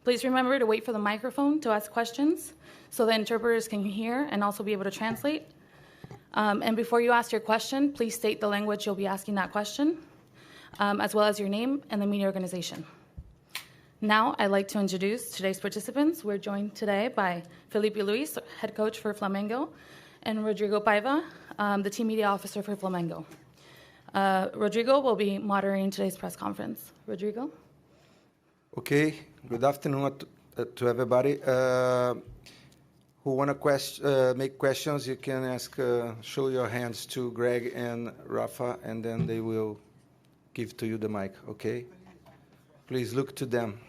Please remember to wait for the microphone to ask questions so the interpreters can hear and also be able to translate. And before you ask your question, please state the language you'll be asking that question, as well as your name and the media organization. Now, I'd like to introduce today's participants. We're joined today by Felipe Luis, head coach for Flamengo, and Rodrigo Paiva, the team media officer for Flamengo. Rodrigo will be moderating today's press conference. Rodrigo? Okay. Good afternoon to everybody. Who want to make questions, you can ask, show your hands to Greg and Rafa, and then they will give to you the mic, okay? Please look to them.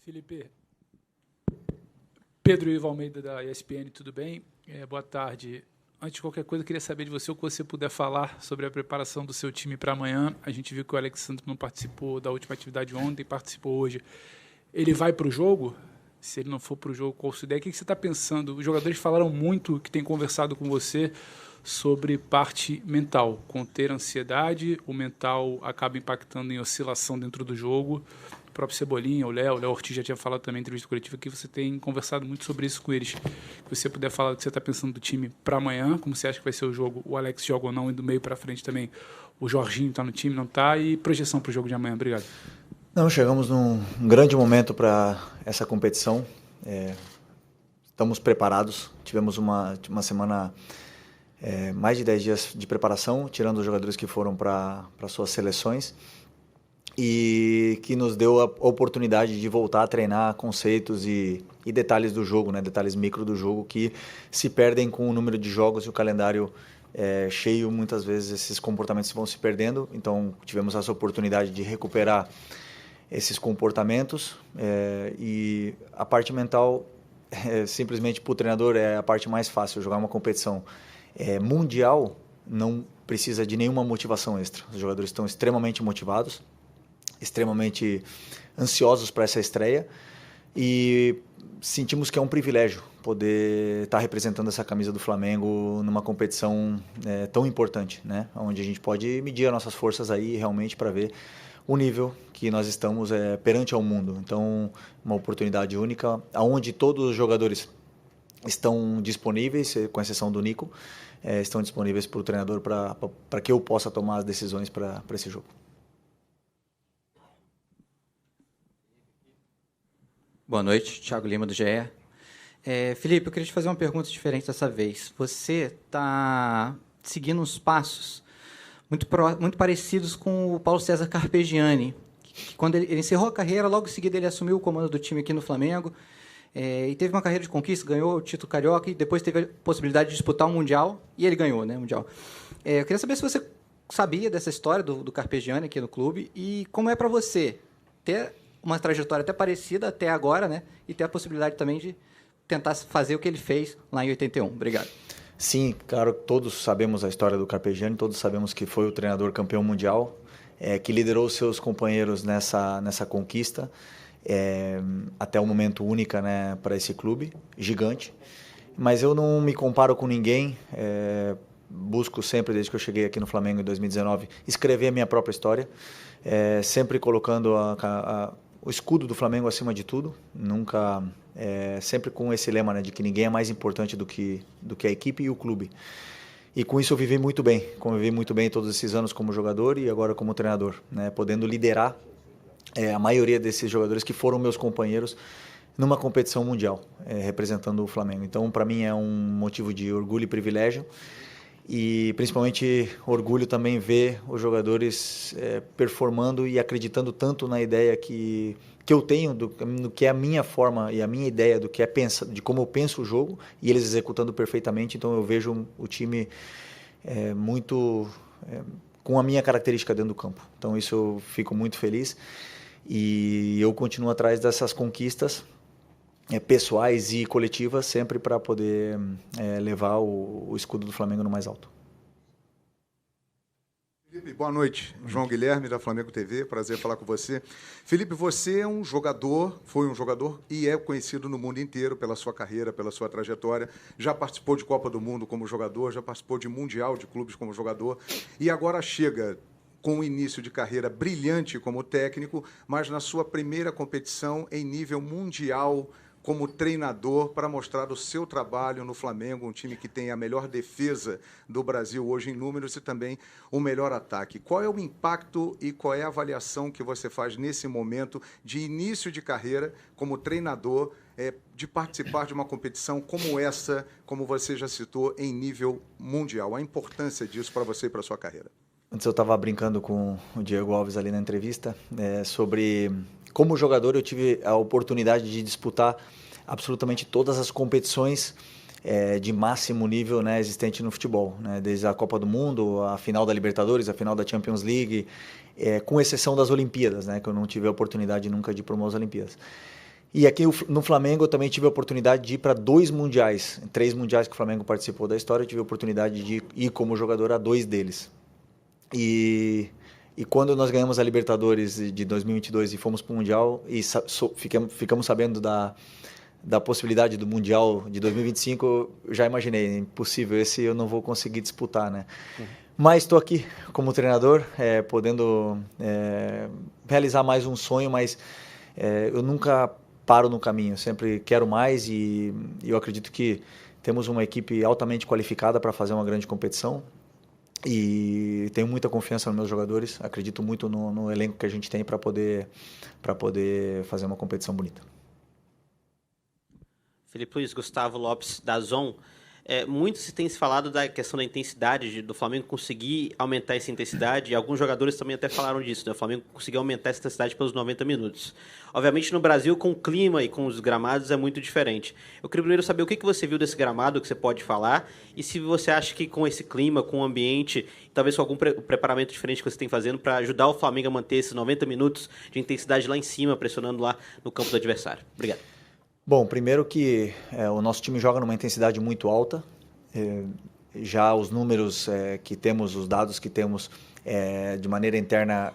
Felipe, Pedro Ivo Almeida, da ESPN, tudo bem? Boa tarde. Antes de qualquer coisa, eu queria saber de você o que você puder falar sobre a preparação do seu time para amanhã. A gente viu que o Alexandre não participou da última atividade ontem, participou hoje. Ele vai para o jogo? Se ele não for para o jogo, qual a sua ideia? O que você está pensando? Os jogadores falaram muito, que têm conversado com você, sobre parte mental. Conter a ansiedade, o mental acaba impactando em oscilação dentro do jogo. O próprio Cebolinha, o Léo Ortiz já tinha falado também em entrevista coletiva que você tem conversado muito sobre isso com eles. Que você puder falar do que você está pensando do time para amanhã, como você acha que vai ser o jogo, o Alex joga ou não, e do meio para frente também o Jorginho está no time, não está, e projeção para o jogo de amanhã. Obrigado. Não, chegamos num grande momento para essa competição. Estamos preparados. Tivemos uma semana, mais de 10 dias de preparação, tirando os jogadores que foram para suas seleções, e que nos deu a oportunidade de voltar a treinar conceitos e detalhes do jogo, né? Detalhes micro do jogo que se perdem com o número de jogos e o calendário cheio. Muitas vezes esses comportamentos vão se perdendo, então tivemos essa oportunidade de recuperar esses comportamentos, e a parte mental, simplesmente para o treinador, é a parte mais fácil. Jogar uma competição mundial não precisa de nenhuma motivação extra. Os jogadores estão extremamente motivados, extremamente ansiosos para essa estreia, e sentimos que é um privilégio poder estar representando essa camisa do Flamengo numa competição tão importante, né? Onde a gente pode medir as nossas forças aí realmente para ver o nível que nós estamos perante ao mundo. Então, uma oportunidade única, onde todos os jogadores estão disponíveis, com exceção do Nico, estão disponíveis para o treinador para que eu possa tomar as decisões para esse jogo. Boa noite, Thiago Lima, do GE. Felipe, eu queria te fazer uma pergunta diferente dessa vez. Você está seguindo uns passos muito parecidos com o Paulo César Carpegiani, que quando ele encerrou a carreira, logo em seguida ele assumiu o comando do time aqui no Flamengo, e teve uma carreira de conquista, ganhou o título carioca e depois teve a possibilidade de disputar o Mundial, e ele ganhou, né, o Mundial. Eu queria saber se você sabia dessa história do Carpegiani aqui no clube e como é para você ter uma trajetória até parecida até agora, né, e ter a possibilidade também de tentar fazer o que ele fez lá em 81. Obrigado. Sim, claro, todos sabemos a história do Carpegiani, todos sabemos que foi o treinador campeão mundial, que liderou seus companheiros nessa conquista, até o momento única, né, para esse clube gigante. Mas eu não me comparo com ninguém, busco sempre, desde que eu cheguei aqui no Flamengo em 2019, escrever a minha própria história, sempre colocando o escudo do Flamengo acima de tudo, nunca, sempre com esse lema, né, de que ninguém é mais importante do que a equipe e o clube. E com isso eu convivi muito bem todos esses anos como jogador e agora como treinador, né, podendo liderar a maioria desses jogadores que foram meus companheiros numa competição mundial, representando o Flamengo. Então, para mim é um motivo de orgulho e privilégio. E principalmente orgulho também ver os jogadores performando e acreditando tanto na ideia que eu tenho do que é a minha forma e a minha ideia do que de como eu penso o jogo, e eles executando perfeitamente. Então eu vejo o time muito com a minha característica dentro do campo. Então isso eu fico muito feliz e eu continuo atrás dessas conquistas pessoais e coletivas, sempre para poder levar o escudo do Flamengo no mais alto. Felipe, boa noite. João Guilherme, da Flamengo TV, prazer falar com você. Felipe, você é um jogador, foi um jogador e é conhecido no mundo inteiro pela sua carreira, pela sua trajetória. Já participou de Copa do Mundo como jogador, já participou de Mundial de Clubes como jogador e agora chega com um início de carreira brilhante como técnico, mas na sua primeira competição em nível mundial como treinador para mostrar o seu trabalho no Flamengo, um time que tem a melhor defesa do Brasil hoje em números e também o melhor ataque. Qual é o impacto e qual é a avaliação que você faz nesse momento de início de carreira como treinador, de participar de uma competição como essa, como você já citou, em nível mundial? A importância disso para você e para a sua carreira. Antes eu estava brincando com o Diego Alves ali na entrevista sobre como jogador eu tive a oportunidade de disputar absolutamente todas as competições de máximo nível, né, existente no futebol, né, desde a Copa do Mundo, a final da Libertadores, a final da Champions League, com exceção das Olimpíadas, né, que eu não tive a oportunidade nunca de promover as Olimpíadas. E aqui no Flamengo eu também tive a oportunidade de ir para 2 mundiais, 3 mundiais que o Flamengo participou da história, eu tive a oportunidade de ir como jogador a 2 deles. E quando nós ganhamos a Libertadores de 2022 e fomos para o Mundial, e ficamos sabendo da possibilidade do Mundial de 2025, eu já imaginei, impossível, esse eu não vou conseguir disputar, né? Uhum. Mas estou aqui como treinador, podendo realizar mais um sonho, mas eu nunca paro no caminho, sempre quero mais e eu acredito que temos uma equipe altamente qualificada para fazer uma grande competição. E tenho muita confiança nos meus jogadores, acredito muito no elenco que a gente tem para poder fazer uma competição bonita. Felipe Luiz, Gustavo Lopes, da Zon. Muito se tem se falado da questão da intensidade, do Flamengo conseguir aumentar essa intensidade, e alguns jogadores também até falaram disso, né? O Flamengo conseguiu aumentar essa intensidade pelos 90 minutos. Obviamente, no Brasil, com o clima e com os gramados, é muito diferente. Eu queria primeiro saber o que você viu desse gramado, que você pode falar, e se você acha que com esse clima, com o ambiente, talvez com algum preparamento diferente que você tem fazendo para ajudar o Flamengo a manter esses 90 minutos de intensidade lá em cima, pressionando lá no campo do adversário. Obrigado. Bom, primeiro que o nosso time joga numa intensidade muito alta, já os números que temos, os dados que temos de maneira interna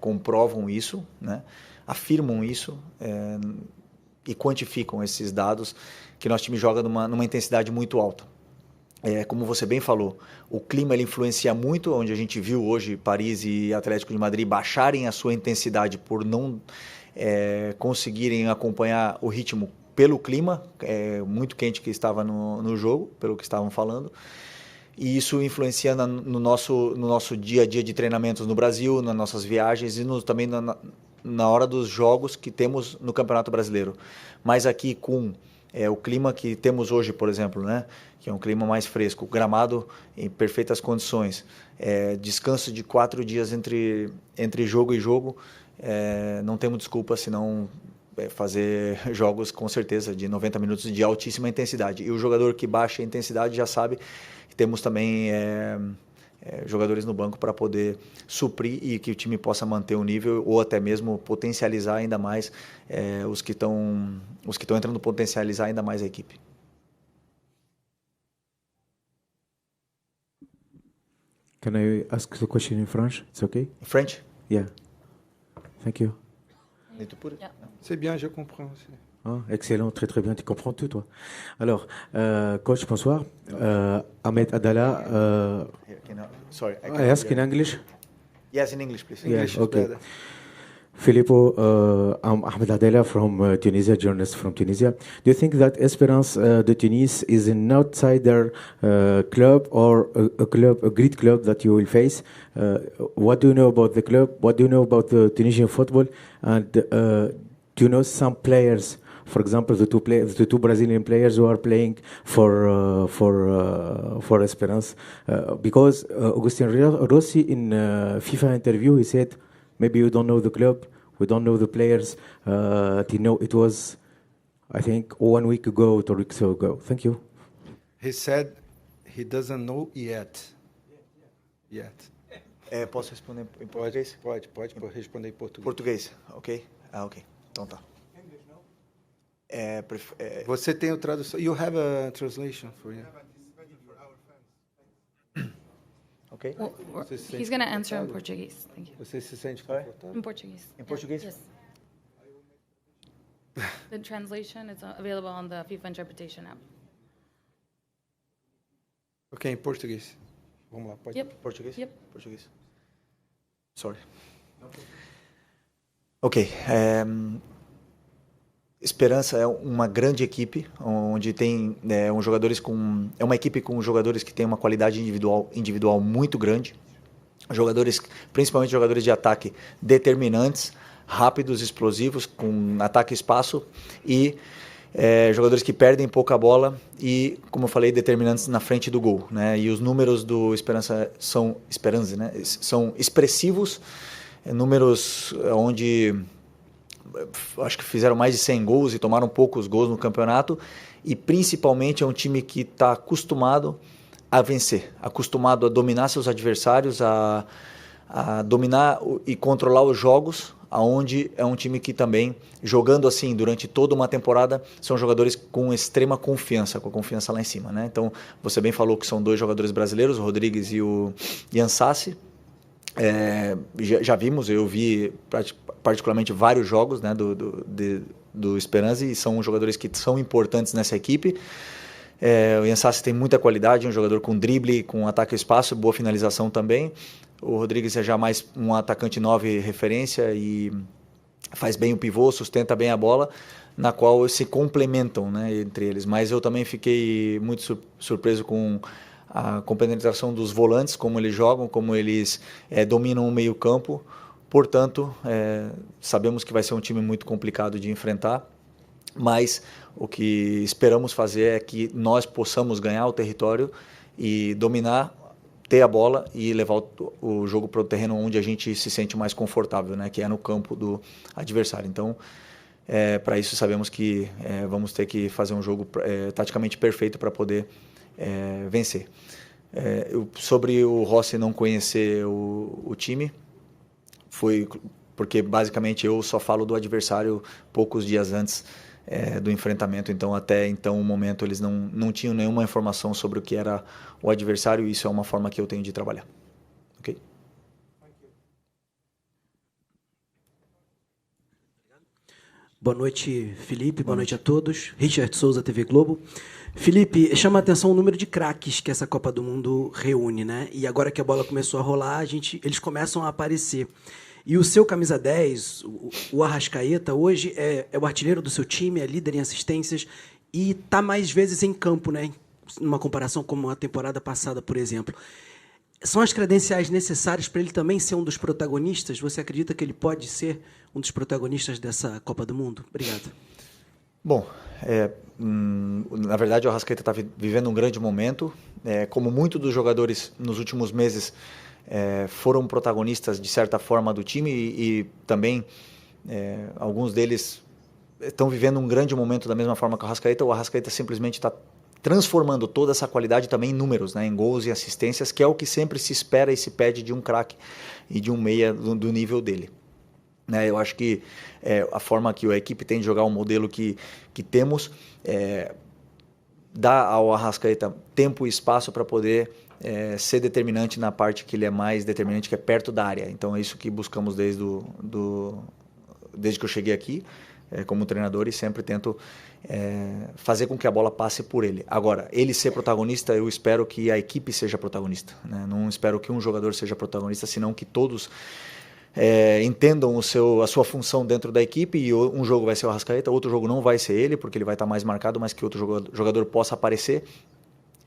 comprovam isso, né? Afirmam isso e quantificam esses dados que nosso time joga numa intensidade muito alta. Como você bem falou, o clima ele influencia muito, onde a gente viu hoje Paris e Atlético de Madrid baixarem a sua intensidade por não conseguirem acompanhar o ritmo pelo clima muito quente que estava no jogo, pelo que estavam falando. E isso influencia no nosso dia a dia de treinamentos no Brasil, nas nossas viagens e também na hora dos jogos que temos no Campeonato Brasileiro. Mas aqui com o clima que temos hoje, por exemplo, né, que é um clima mais fresco, gramado em perfeitas condições, descanso de 4 dias entre jogo e jogo, não temos desculpa senão fazer jogos com certeza de 90 minutos de altíssima intensidade. E o jogador que baixa a intensidade já sabe que temos também jogadores no banco para poder suprir e que o time possa manter o nível ou até mesmo potencializar ainda mais os que estão entrando, potencializar ainda mais a equipe. Can I ask the question in French? It's okay? In French? Yeah. Thank you. Yeah. C'est bien, je comprends aussi. Ah, excellent, très très bien, tu comprends tout toi. Alors, coach, bonsoir. Ahmed Adala. Sorry. I ask in English? Yes, in English, please. Yeah, English is okay. better. Filippo, I'm Ahmed Adela from Tunisia, journalist from Tunisia. Do you think that Esperance de Tunis is an outsider club or a great club that you will face? What do you know about the club? What do you know about the Tunisian football? And do you know some players, for example, the two Brazilian players who are playing for Esperance? Because Agustin Rossi in FIFA interview, he said, maybe you don't know the club, we don't know the players. It was, I think, 1 week ago, 2 weeks ago. Thank you. He said he doesn't know yet. Yet. Posso responder em português? Pode responder em português. Português, ok? Ok. Então tá. Você tem o tradução. You have a translation for you. Ok? Well, he's going to answer in Portuguese. Thank you. Você se sente confortável? In Portuguese. Em português? Yes. The translation is available on the FIFA interpretation app. Ok, em português. Vamos lá, pode. Yep. Português? Yep. Português. Sorry. Ok. Esperança é uma grande equipe, onde tem jogadores com... É uma equipe com jogadores que tem uma qualidade individual muito grande. Jogadores, principalmente jogadores de ataque determinantes, rápidos, explosivos, com ataque e espaço, e jogadores que perdem pouca bola e, como eu falei, determinantes na frente do gol, né? E os números do Esperança são expressivos, números onde acho que fizeram mais de 100 gols e tomaram poucos gols no campeonato, e principalmente é um time que está acostumado a vencer, acostumado a dominar seus adversários, a dominar e controlar os jogos, aonde é um time que também, jogando assim durante toda uma temporada, são jogadores com extrema confiança, com a confiança lá em cima, né? Então, você bem falou que são 2 jogadores brasileiros, o Rodrigues e o Ian Sassi. Já vimos, eu vi particularmente vários jogos, né, do Esperança, e são jogadores que são importantes nessa equipe. O Ian Sassi tem muita qualidade, um jogador com drible, com ataque ao espaço, boa finalização também. O Rodrigues é já mais um atacante 9 referência e faz bem o pivô, sustenta bem a bola, na qual se complementam, né, entre eles. Mas eu também fiquei muito surpreso com a compenetração dos volantes, como eles jogam, como eles dominam o meio-campo. Portanto, sabemos que vai ser um time muito complicado de enfrentar, mas o que esperamos fazer é que nós possamos ganhar o território e dominar, ter a bola e levar o jogo para o terreno onde a gente se sente mais confortável, né, que é no campo do adversário. Então, para isso sabemos que vamos ter que fazer um jogo taticamente perfeito para poder vencer. Sobre o Rossi não conhecer o time, foi porque basicamente eu só falo do adversário poucos dias antes do enfrentamento, então até então o momento eles não tinham nenhuma informação sobre o que era o adversário, e isso é uma forma que eu tenho de trabalhar. Ok? Boa noite, Felipe. Boa noite a todos. Richard Souza, TV Globo. Felipe, chama a atenção o número de craques que essa Copa do Mundo reúne, né? E agora que a bola começou a rolar, eles começam a aparecer. E o seu camisa 10, o Arrascaeta, hoje é o artilheiro do seu time, é líder em assistências e está mais vezes em campo, né? Numa comparação com a temporada passada, por exemplo. São as credenciais necessárias para ele também ser um dos protagonistas? Você acredita que ele pode ser um dos protagonistas dessa Copa do Mundo? Obrigado. Bom, na verdade o Arrascaeta está vivendo um grande momento. Como muitos dos jogadores nos últimos meses foram protagonistas de certa forma do time e também alguns deles estão vivendo um grande momento da mesma forma que o Arrascaeta. O Arrascaeta simplesmente está transformando toda essa qualidade também em números, né, em gols e assistências, que é o que sempre se espera e se pede de um craque e de um meia do nível dele. Eu acho que a forma que a equipe tem de jogar, o modelo que temos, dá ao Arrascaeta tempo e espaço para poder ser determinante na parte que ele é mais determinante, que é perto da área. Então é isso que buscamos desde que eu cheguei aqui como treinador, e sempre tento fazer com que a bola passe por ele. Agora, ele ser protagonista, eu espero que a equipe seja protagonista, né? Não espero que um jogador seja protagonista, senão que todos entendam a sua função dentro da equipe, e um jogo vai ser o Arrascaeta, outro jogo não vai ser ele, porque ele vai estar mais marcado, mas que outro jogador possa aparecer.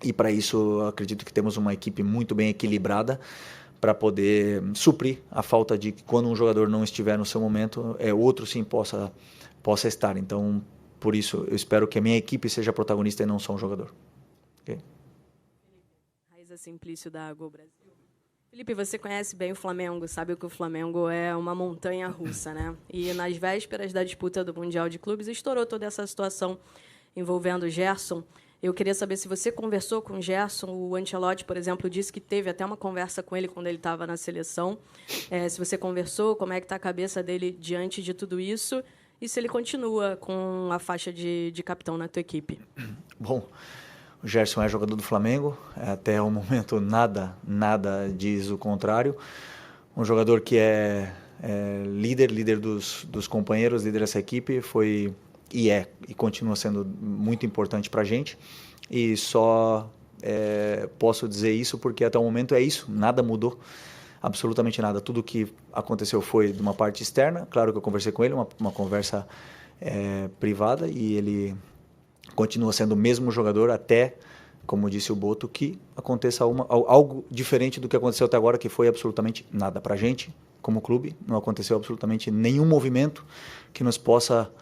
E para isso eu acredito que temos uma equipe muito bem equilibrada para poder suprir a falta de que quando um jogador não estiver no seu momento, outro sim possa estar. Então, por isso, eu espero que a minha equipe seja protagonista e não só um jogador. Okay? Raíza Simplício, da Gol Brasil. Felipe, você conhece bem o Flamengo, sabe que o Flamengo é uma montanha-russa, né? E nas vésperas da disputa do Mundial de Clubes, estourou toda essa situação envolvendo o Gerson. Eu queria saber se você conversou com o Gerson. O Ancelotti, por exemplo, disse que teve até uma conversa com ele quando ele estava na seleção. Se você conversou, como é que está a cabeça dele diante de tudo isso? E se ele continua com a faixa de capitão na tua equipe? Bom, o Gerson é jogador do Flamengo. Até o momento, nada diz o contrário. Um jogador que é líder dos companheiros, líder dessa equipe, e continua sendo muito importante para a gente, e só posso dizer isso porque até o momento é isso, nada mudou. absolutamente nada. Tudo que aconteceu foi de uma parte externa. Claro que eu conversei com ele, uma conversa privada, e ele continua sendo o mesmo jogador até, como disse o Boto, que aconteça algo diferente do que aconteceu até agora, que foi absolutamente nada. Para a gente, como clube, não aconteceu absolutamente nenhum movimento que nos possa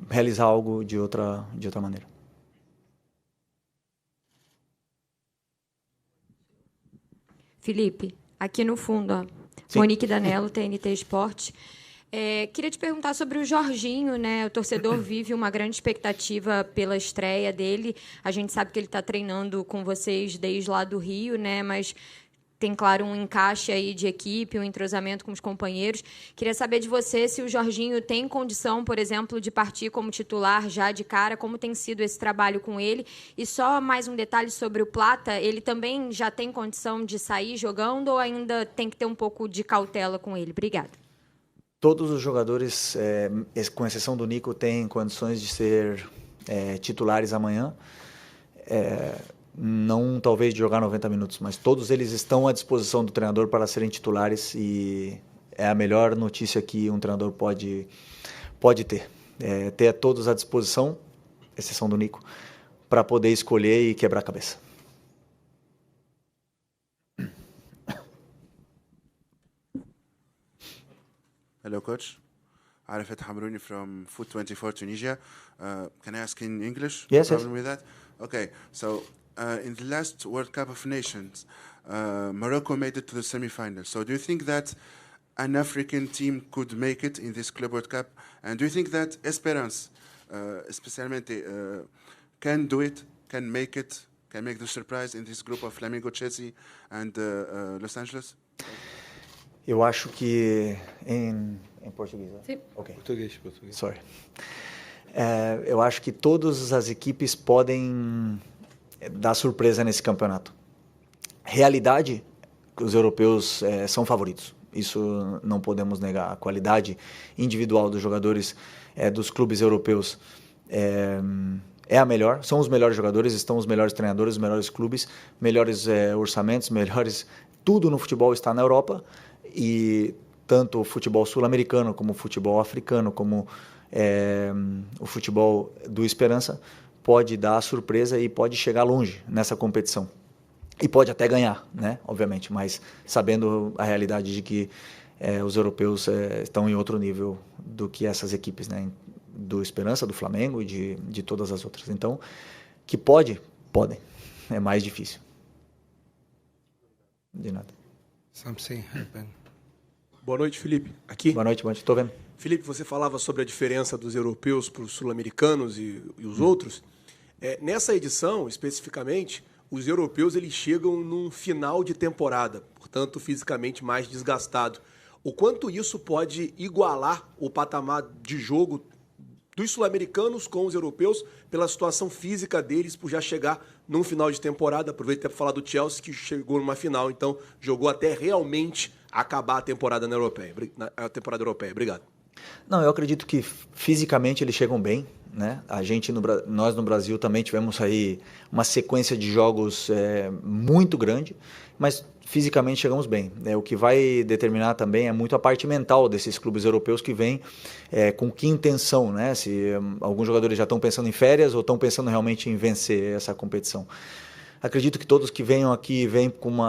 realizar algo de outra maneira. Felipe, aqui no fundo, ó, Sim. Monique Danello, TNT Esporte. Queria te perguntar sobre o Jorginho, né? O torcedor vive uma grande expectativa pela estreia dele. A gente sabe que ele está treinando com vocês desde lá do Rio, né? Mas tem, claro, um encaixe aí de equipe, um entrosamento com os companheiros. Queria saber de você se o Jorginho tem condição, por exemplo, de partir como titular já de cara, como tem sido esse trabalho com ele. E só mais um detalhe sobre o Plata, ele também já tem condição de sair jogando ou ainda tem que ter um pouco de cautela com ele? Obrigada. Todos os jogadores, com exceção do Nico, têm condições de ser titulares amanhã. Não talvez de jogar 90 minutos, mas todos eles estão à disposição do treinador para serem titulares, e é a melhor notícia que um treinador pode ter. Ter todos à disposição, exceção do Nico, para poder escolher e quebrar a cabeça. Hello, coach. Arafat Hamrouni from Foot24 Tunisia. Can I ask in English? Yes, No problem yes. with that? Okay, so in the last World Cup of Nations, Morocco made it to the semi-final. So do you think that an African team could make it in this Club World Cup? And do you think that Esperance, especialmente, can do it, can make the surprise in this group of Flamengo, Chelsea and Los Angeles? Eu acho que em português. Sim. Ok. Português. Sorry. Eu acho que todas as equipes podem dar surpresa nesse campeonato. Realidade, os europeus são favoritos. Isso não podemos negar. A qualidade individual dos jogadores dos clubes europeus é a melhor. São os melhores jogadores, estão os melhores treinadores, os melhores clubes, melhores orçamentos, melhores... Tudo no futebol está na Europa, e tanto o futebol sul-americano como o futebol africano, como o futebol do Esperança, pode dar surpresa e pode chegar longe nessa competição. E pode até ganhar, né? Obviamente, mas sabendo a realidade de que os europeus estão em outro nível do que essas equipes, né? Do Esperança, do Flamengo e de todas as outras. Então, que podem. É mais difícil. De nada. Something happened. Boa noite, Felipe. Aqui. Boa noite, estou vendo. Felipe, você falava sobre a diferença dos europeus para os sul-americanos e os outros. Nessa edição, especificamente, os europeus eles chegam num final de temporada, portanto, fisicamente mais desgastado. O quanto isso pode igualar o patamar de jogo dos sul-americanos com os europeus pela situação física deles, por já chegar num final de temporada? Aproveito até para falar do Chelsea, que chegou numa final, então jogou até realmente acabar a temporada europeia. Obrigado. Não, eu acredito que fisicamente eles chegam bem, né? Nós no Brasil também tivemos aí uma sequência de jogos muito grande, mas fisicamente chegamos bem. O que vai determinar também é muito a parte mental desses clubes europeus que vêm com que intenção, né? Se alguns jogadores já estão pensando em férias ou estão pensando realmente em vencer essa competição. Acredito que todos que venham aqui vêm com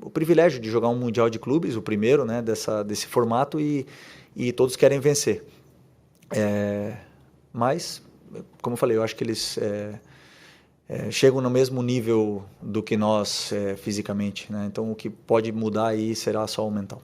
o privilégio de jogar um Mundial de Clubes, o primeiro, né, desse formato, e todos querem vencer. Mas, como eu falei, eu acho que eles chegam no mesmo nível do que nós fisicamente, né? Então o que pode mudar aí será só o mental.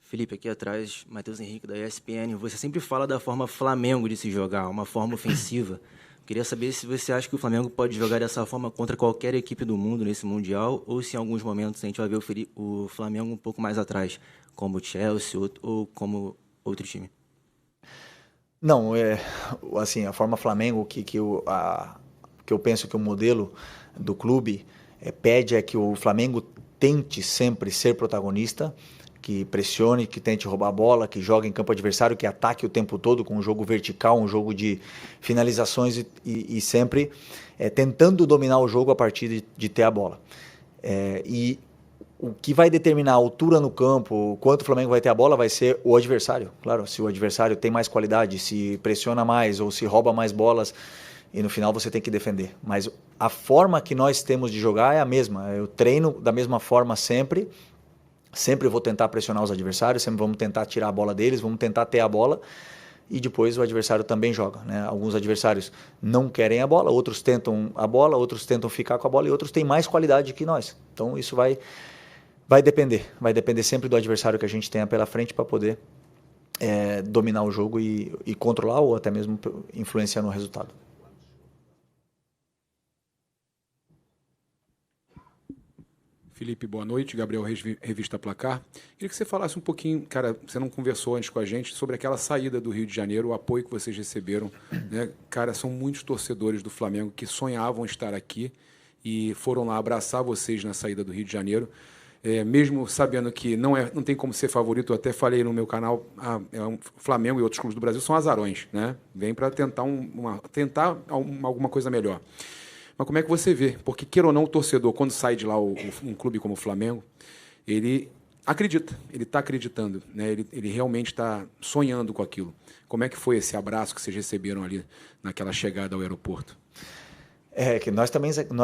Felipe, aqui atrás, Matheus Henrique da ESPN. Você sempre fala da forma Flamengo de se jogar, uma forma ofensiva. Queria saber se você acha que o Flamengo pode jogar dessa forma contra qualquer equipe do mundo nesse Mundial, ou se em alguns momentos a gente vai ver o Flamengo um pouco mais atrás, como o Chelsea ou como outro time. Não, assim, a forma Flamengo que eu penso que o modelo do clube pede é que o Flamengo tente sempre ser protagonista, que pressione, que tente roubar a bola, que jogue em campo adversário, que ataque o tempo todo com um jogo vertical, um jogo de finalizações e sempre tentando dominar o jogo a partir de ter a bola. E o que vai determinar a altura no campo, quanto o Flamengo vai ter a bola, vai ser o adversário. Claro, se o adversário tem mais qualidade, se pressiona mais ou se rouba mais bolas, e no final você tem que defender. Mas a forma que nós temos de jogar é a mesma. Eu treino da mesma forma sempre. Sempre vou tentar pressionar os adversários, sempre vamos tentar tirar a bola deles, vamos tentar ter a bola e depois o adversário também joga, né? Alguns adversários não querem a bola, outros tentam a bola, outros tentam ficar com a bola e outros têm mais qualidade que nós. Então isso vai depender sempre do adversário que a gente tenha pela frente para poder dominar o jogo e controlar ou até mesmo influenciar no resultado. Felipe, boa noite. Gabriel Reis, Revista Placar. Queria que você falasse um pouquinho, cara, você não conversou antes com a gente, sobre aquela saída do Rio de Janeiro, o apoio que vocês receberam, né? Cara, são muitos torcedores do Flamengo que sonhavam estar aqui e foram lá abraçar vocês na saída do Rio de Janeiro. Mesmo sabendo que não tem como ser favorito, eu até falei no meu canal, o Flamengo e outros clubes do Brasil são azarões, né? Vem para tentar alguma coisa melhor. Mas como é que você vê? Porque, queira ou não, o torcedor, quando sai de lá um clube como o Flamengo, ele acredita, ele está acreditando, né? Ele realmente está sonhando com aquilo. Como é que foi esse abraço que vocês receberam ali naquela chegada ao aeroporto? Que nós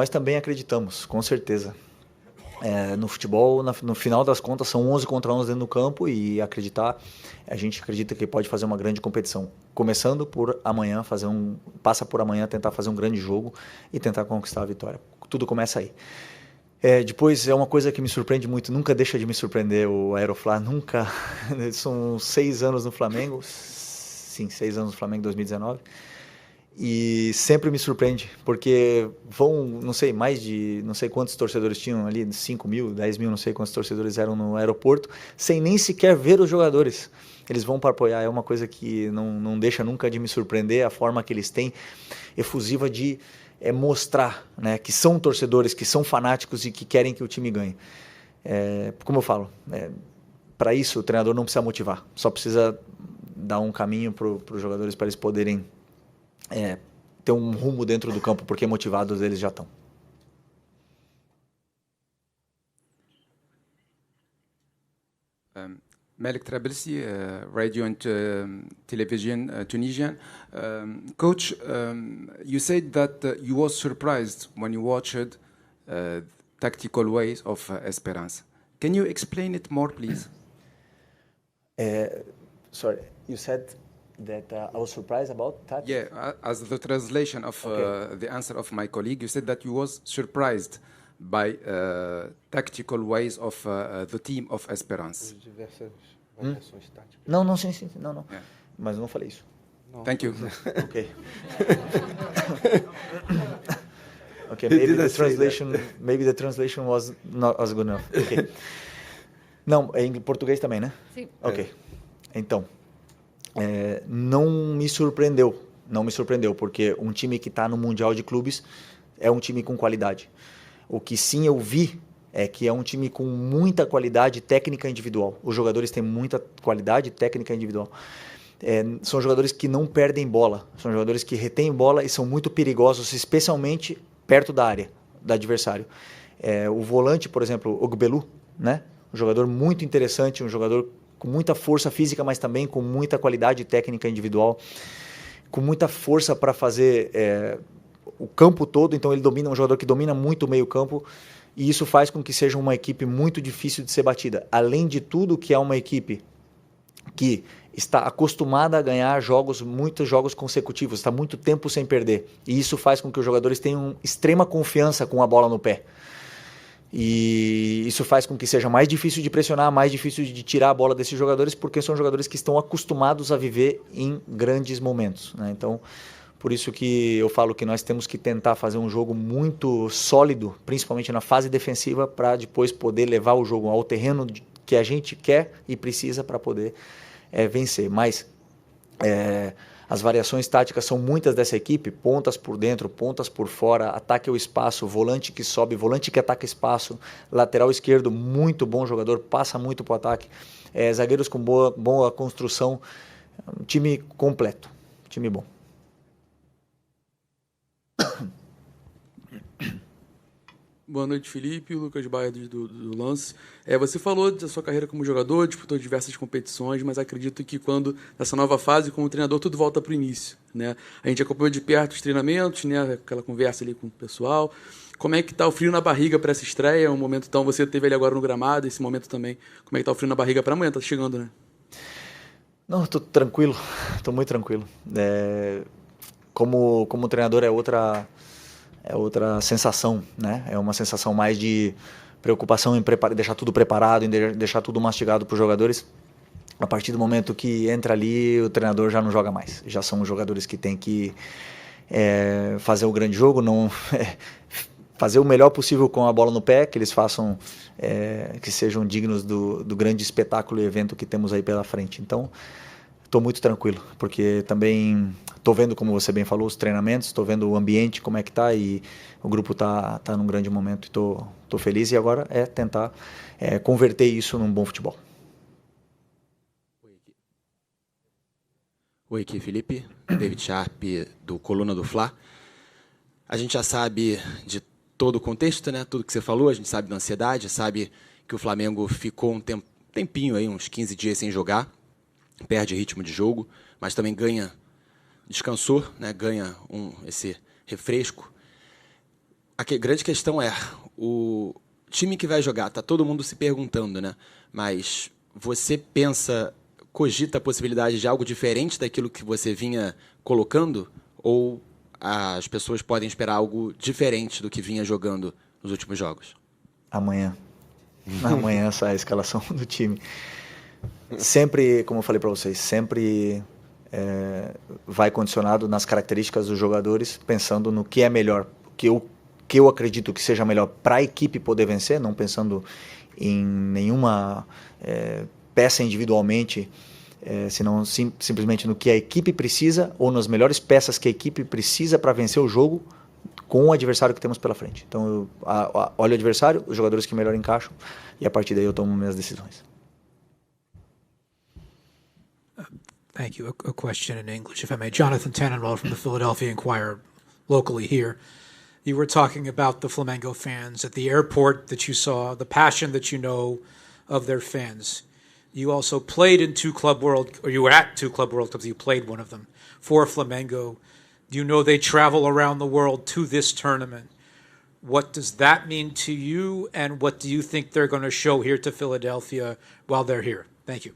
também acreditamos, com certeza. No futebol, no final das contas, são 11 contra 11 dentro do campo e a gente acredita que pode fazer uma grande competição. Começando por amanhã, passa por amanhã, tentar fazer um grande jogo e tentar conquistar a vitória. Tudo começa aí. Depois, é uma coisa que me surpreende muito, nunca deixa de me surpreender o Aeroflá, nunca. São 6 anos no Flamengo, sim, 6 anos no Flamengo, 2019. E sempre me surpreende, porque não sei quantos torcedores tinham ali, 5 mil, 10 mil, não sei quantos torcedores eram no aeroporto, sem nem sequer ver os jogadores. Eles vão para apoiar, é uma coisa que não deixa nunca de me surpreender, a forma que eles têm, efusiva de mostrar, né, que são torcedores, que são fanáticos e que querem que o time ganhe. Como eu falo, para isso o treinador não precisa motivar, só precisa dar um caminho para os jogadores para eles poderem ter um rumo dentro do campo, porque motivados eles já estão. Malik Trablisi, radio and television, Tunisian. Coach, you said that you was surprised when you watched tactical ways of Esperance. Can you explain it more, please? Sorry, you said that I was surprised about that? Yeah, as the translation of the answer of my colleague, you said that you was surprised by tactical ways of the team of Esperance. Não, sim, não. Yeah. Mas eu não falei isso. Thank you. Okay. Okay, maybe the translation was not as good enough. Okay. Não, é em português também, né? Sim. Ok. Então, não me surpreendeu, porque um time que está no Mundial de Clubes é um time com qualidade. O que sim eu vi é que é um time com muita qualidade técnica individual. Os jogadores têm muita qualidade técnica individual. São jogadores que não perdem bola, são jogadores que retêm bola e são muito perigosos, especialmente perto da área do adversário. O volante, por exemplo, Ogbelu, né? Um jogador muito interessante, um jogador com muita força física, mas também com muita qualidade técnica individual, com muita força para fazer o campo todo. Então ele domina, um jogador que domina muito o meio campo, e isso faz com que seja uma equipe muito difícil de ser batida. Além de tudo, que é uma equipe que está acostumada a ganhar muitos jogos consecutivos, está muito tempo sem perder, e isso faz com que os jogadores tenham extrema confiança com a bola no pé. E isso faz com que seja mais difícil de pressionar, mais difícil de tirar a bola desses jogadores, porque são jogadores que estão acostumados a viver em grandes momentos, né? Então, por isso que eu falo que nós temos que tentar fazer um jogo muito sólido, principalmente na fase defensiva, para depois poder levar o jogo ao terreno que a gente quer e precisa para poder vencer. Mas As variações táticas são muitas dessa equipe, pontas por dentro, pontas por fora, ataque ao espaço, volante que sobe, volante que ataca espaço, lateral esquerdo, muito bom jogador, passa muito para o ataque, zagueiros com boa construção, um time completo, time bom. Boa noite, Felipe. Lucas Baia do Lance. Você falou da sua carreira como jogador, disputou diversas competições, mas acredito que quando, nessa nova fase, como treinador, tudo volta para o início, né? A gente acompanhou de perto os treinamentos, né? Aquela conversa ali com o pessoal. Como é que está o frio na barriga para essa estreia? Um momento, então, você teve ali agora no gramado, esse momento também. Como é que está o frio na barriga para amanhã? Está chegando, né? Não, estou tranquilo. Estou muito tranquilo. Como treinador é outra sensação, né? É uma sensação mais de preocupação em deixar tudo preparado, em deixar tudo mastigado para os jogadores. A partir do momento que entra ali, o treinador já não joga mais. Já são os jogadores que têm que fazer o grande jogo, fazer o melhor possível com a bola no pé, que eles façam, que sejam dignos do grande espetáculo e evento que temos aí pela frente. Então, estou muito tranquilo, porque também estou vendo, como você bem falou, os treinamentos, estou vendo o ambiente, como é que está, e o grupo está num grande momento. Estou feliz, e agora é tentar converter isso num bom futebol. Oi, aqui Felipe, David Sharp, do Coluna do Fla. A gente já sabe de todo o contexto, né? Tudo que você falou, a gente sabe da ansiedade, sabe que o Flamengo ficou um tempinho aí, uns 15 dias sem jogar, perde ritmo de jogo, mas também descansou, né? Ganha esse refresco. A grande questão é, o time que vai jogar, tá todo mundo se perguntando, né? Mas você cogita a possibilidade de algo diferente daquilo que você vinha colocando? Ou as pessoas podem esperar algo diferente do que vinha jogando nos últimos jogos? Amanhã sai a escalação do time. Sempre, como eu falei para vocês, sempre vai condicionado nas características dos jogadores, pensando no que é melhor, que eu acredito que seja melhor para a equipe poder vencer, não pensando em nenhuma peça individualmente, senão simplesmente no que a equipe precisa, ou nas melhores peças que a equipe precisa para vencer o jogo com o adversário que temos pela frente. Então eu olho o adversário, os jogadores que melhor encaixam, e a partir daí eu tomo minhas decisões. Thank you. A question in English, if I may. Jonathan Tannenwald from the Philadelphia Inquirer, locally here. You were talking about the Flamengo fans at the airport that you saw, the passion that you know of their fans. You also played in you were at two Club World Cups, you played one of them, for Flamengo. You know they travel around the world to this tournament. What does that mean to you, and what do you think they're going to show here to Philadelphia while they're here? Thank you.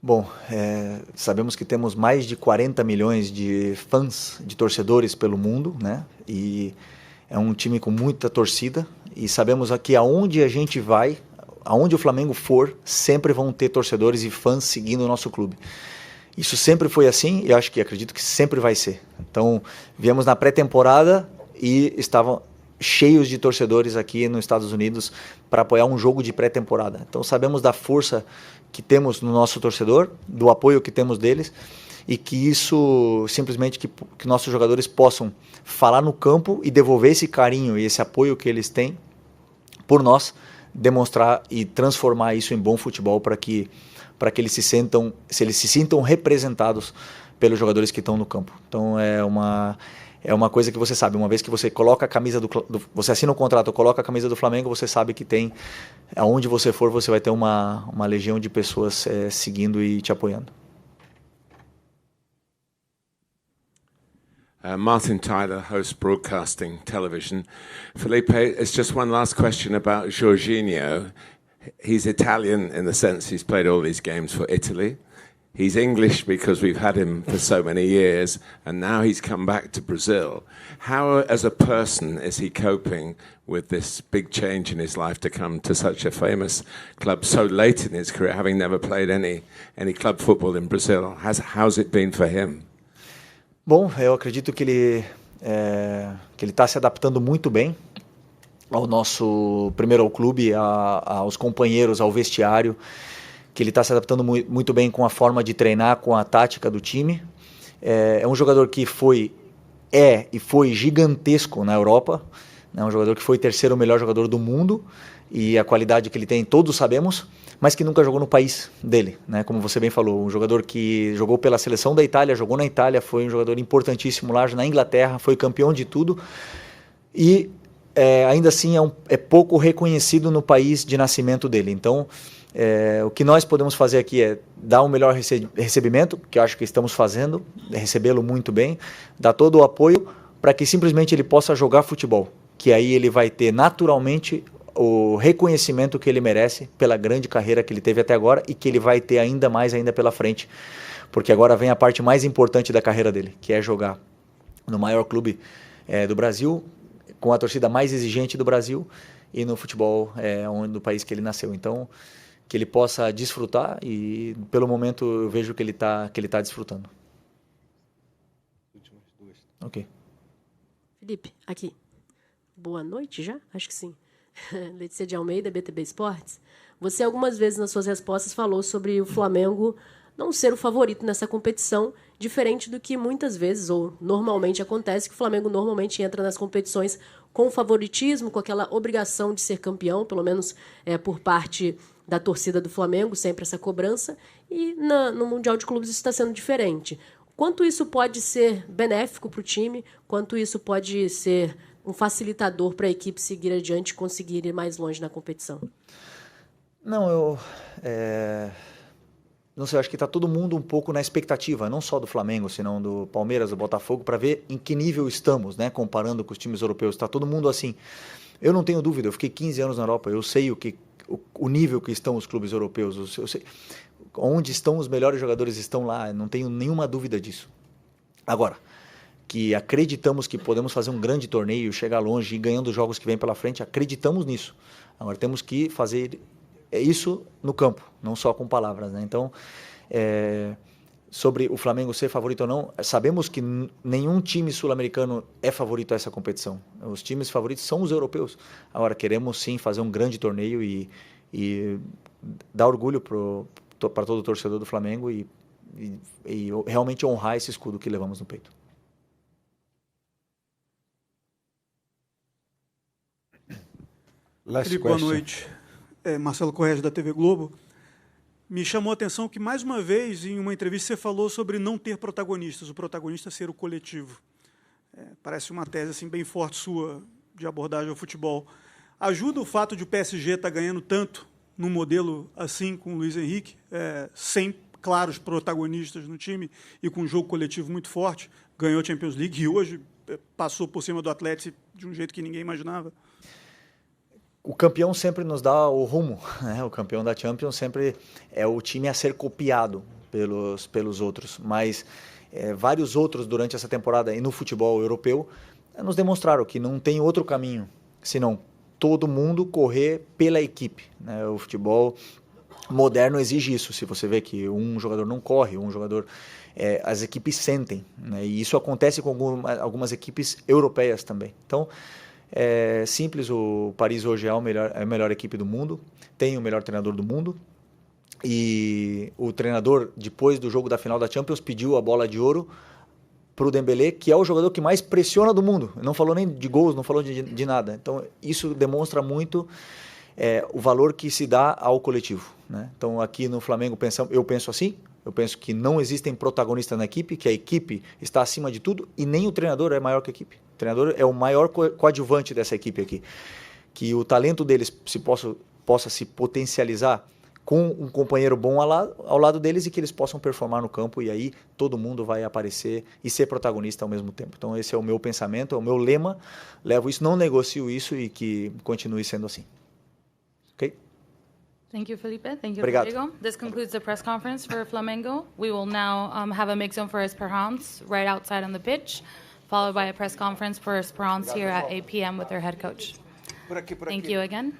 Bom, sabemos que temos mais de 40 milhões de fãs, de torcedores pelo mundo, né? E é um time com muita torcida, e sabemos aqui aonde a gente vai, aonde o Flamengo for, sempre vão ter torcedores e fãs seguindo o nosso clube. Isso sempre foi assim, e acredito que sempre vai ser. Então, viemos na pré-temporada e estavam cheios de torcedores aqui nos Estados Unidos para apoiar um jogo de pré-temporada. Então, sabemos da força que temos no nosso torcedor, do apoio que temos deles, e que isso, simplesmente, que nossos jogadores possam falar no campo e devolver esse carinho e esse apoio que eles têm por nós, demonstrar e transformar isso em bom futebol para que eles se sintam representados pelos jogadores que estão no campo. Então é uma coisa que você sabe, uma vez que você coloca a camisa você assina o contrato, coloca a camisa do Flamengo, você sabe que tem, aonde você for, você vai ter uma legião de pessoas seguindo e te apoiando. Martin Tyler, host Broadcasting Television. Felipe, it's just one last question about Jorginho. He's Italian in the sense he's played all these games for Italy. He's English because we've had him for so many years, and now he's come back to Brazil. How, as a person, is he coping with this big change in his life to come to such a famous club so late in his career, having never played any club football in Brazil? How's it been for him? Bom, eu acredito que ele está se adaptando muito bem ao nosso, primeiro ao clube, aos companheiros, ao vestiário, que ele está se adaptando muito bem com a forma de treinar, com a tática do time, É um jogador que foi gigantesco na Europa, né? Um jogador que foi terceiro melhor jogador do mundo, e a qualidade que ele tem todos sabemos, mas que nunca jogou no país dele, né? Como você bem falou, um jogador que jogou pela seleção da Itália, jogou na Itália, foi um jogador importantíssimo lá na Inglaterra, foi campeão de tudo, e ainda assim é pouco reconhecido no país de nascimento dele. Então, o que nós podemos fazer aqui é dar um melhor recebimento, que eu acho que estamos fazendo, recebê-lo muito bem, dar todo o apoio para que simplesmente ele possa jogar futebol, que aí ele vai ter naturalmente o reconhecimento que ele merece pela grande carreira que ele teve até agora e que ele vai ter ainda mais ainda pela frente, porque agora vem a parte mais importante da carreira dele, que é jogar no maior clube do Brasil, com a torcida mais exigente do Brasil e no futebol do país que ele nasceu. Então, que ele possa desfrutar e, pelo momento, eu vejo que ele tá desfrutando. Ok. Felipe, aqui. Boa noite já? Acho que sim. Letícia de Almeida, BTB Esportes. Você algumas vezes nas suas respostas falou sobre o Flamengo não ser o favorito nessa competição, diferente do que muitas vezes, ou normalmente acontece, que o Flamengo normalmente entra nas competições com favoritismo, com aquela obrigação de ser campeão, pelo menos por parte da torcida do Flamengo, sempre essa cobrança, e no Mundial de Clubes isso está sendo diferente. Quanto isso pode ser benéfico para o time, quanto isso pode ser um facilitador para a equipe seguir adiante e conseguir ir mais longe na competição? Não, não sei, eu acho que está todo mundo um pouco na expectativa, não só do Flamengo, senão do Palmeiras, do Botafogo, para ver em que nível estamos, né, comparando com os times europeus. Está todo mundo assim. Eu não tenho dúvida, eu fiquei 15 anos na Europa, eu sei o nível que estão os clubes europeus, eu sei onde estão os melhores jogadores, estão lá, não tenho nenhuma dúvida disso. Agora, que acreditamos que podemos fazer um grande torneio, chegar longe e ganhando os jogos que vem pela frente, acreditamos nisso. Agora temos que fazer isso no campo, não só com palavras, né? Então, sobre o Flamengo ser favorito ou não, sabemos que nenhum time sul-americano é favorito a essa competição. Os times favoritos são os europeus. Agora, queremos sim fazer um grande torneio e dar orgulho para todo o torcedor do Flamengo e realmente honrar esse escudo que levamos no peito. Felipe, boa noite. Marcelo Corrêa, da TV Globo. Me chamou a atenção que, mais uma vez, em uma entrevista, você falou sobre não ter protagonistas, o protagonista ser o coletivo. Parece uma tese assim, bem forte sua de abordagem ao futebol. Ajuda o fato de o PSG estar ganhando tanto num modelo assim com o Luiz Henrique, sem claros protagonistas no time e com um jogo coletivo muito forte, ganhou a Champions League e hoje passou por cima do Atlético de um jeito que ninguém imaginava? O campeão sempre nos dá o rumo, né? O campeão da Champions sempre é o time a ser copiado pelos outros, mas vários outros durante essa temporada e no futebol europeu nos demonstraram que não tem outro caminho, senão todo mundo correr pela equipe, né? O futebol moderno exige isso. Se você vê que um jogador não corre, um jogador... as equipes sentem, né? E isso acontece com algumas equipes europeias também. Então, é simples, o Paris hoje é a melhor equipe do mundo, tem o melhor treinador do mundo, e o treinador, depois do jogo da final da Champions, pediu a bola de ouro para o Dembélé, que é o jogador que mais pressiona do mundo. Não falou nem de gols, não falou de nada. Então, isso demonstra muito o valor que se dá ao coletivo, né? Então, aqui no Flamengo, eu penso assim, eu penso que não existem protagonistas na equipe, que a equipe está acima de tudo e nem o treinador é maior que a equipe. O treinador é o maior coadjuvante dessa equipe aqui. Que o talento deles possa se potencializar com um companheiro bom ao lado deles e que eles possam performar no campo e aí todo mundo vai aparecer e ser protagonista ao mesmo tempo. Então esse é o meu pensamento, é o meu lema, levo isso, não negocio isso e que continue sendo assim. Ok? Thank you, Felipe. Thank you, Obrigado. Rodrigo. This concludes the press conference for Flamengo. We will now have a mix zone for Esperance right outside on the pitch, followed by a press conference for Esperance here at 8 p.m. with their head coach. Thank you again.